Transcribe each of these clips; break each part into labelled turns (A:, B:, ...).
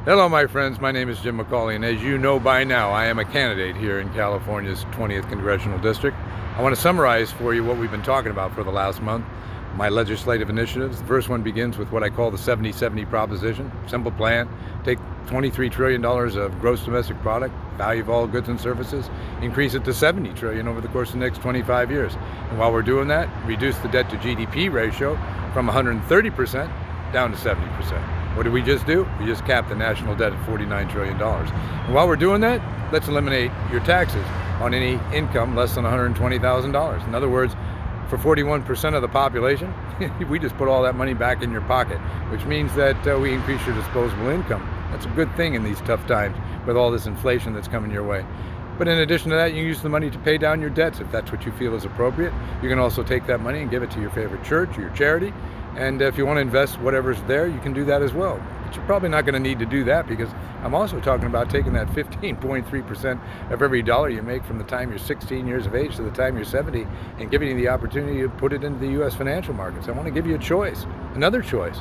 A: Hello, my friends. My name is Jim Macauley, and as you know by now, I am a candidate here in California's 20th Congressional District. I want to summarize for you what we've been talking about for the last month, my legislative initiatives. The first one begins with what I call the 70-70 proposition. Simple plan: take $23 trillion of gross domestic product, value of all goods and services, increase it to $70 trillion over the course of the next 25 years. And while we're doing that, reduce the debt to GDP ratio from 130% down to 70%. What did we just do? We just capped the national debt at $49 trillion. And while we're doing that, let's eliminate your taxes on any income less than $120,000. In other words, for 41% of the population, we just put all that money back in your pocket, which means that we increase your disposable income. That's a good thing in these tough times with all this inflation that's coming your way. But in addition to that, you can use the money to pay down your debts if that's what you feel is appropriate. You can also take that money and give it to your favorite church or your charity. And if you want to invest whatever's there, you can do that as well. But you're probably not going to need to do that, because I'm also talking about taking that 15.3% of every dollar you make from the time you're 16 years of age to the time you're 70 and giving you the opportunity to put it into the U.S. financial markets. I want to give you a choice, another choice.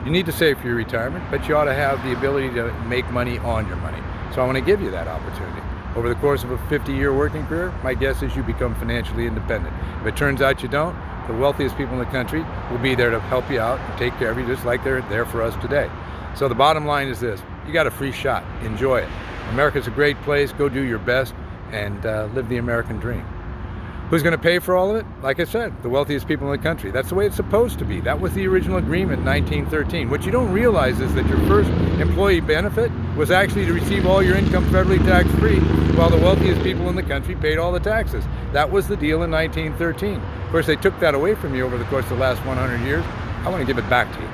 A: You need to save for your retirement, but you ought to have the ability to make money on your money. So I want to give you that opportunity. Over the course of a 50-year working career, my guess is you become financially independent. If it turns out you don't, the wealthiest people in the country will be there to help you out and take care of you, just like they're there for us today. So the bottom line is this: you got a free shot. Enjoy it. America's a great place. Go do your best and live the American dream. Who's going to pay for all of it? Like I said, the wealthiest people in the country. That's the way it's supposed to be. That was the original agreement in 1913. What you don't realize is that your first employee benefit was actually to receive all your income federally tax-free, while the wealthiest people in the country paid all the taxes. That was the deal in 1913. Of course, they took that away from you over the course of the last 100 years. I want to give it back to you.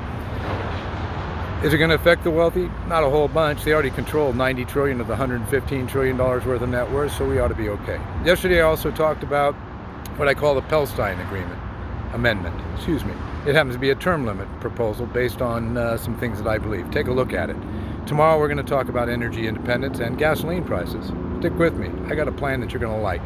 A: Is it going to affect the wealthy? Not a whole bunch. They already control $90 trillion of the $115 trillion worth of net worth, so we ought to be okay. Yesterday, I also talked about what I call the Pelstein Amendment. It happens to be a term limit proposal based on some things that I believe. Take a look at it. Tomorrow, we're going to talk about energy independence and gasoline prices. Stick with me. I got a plan that you're going to like.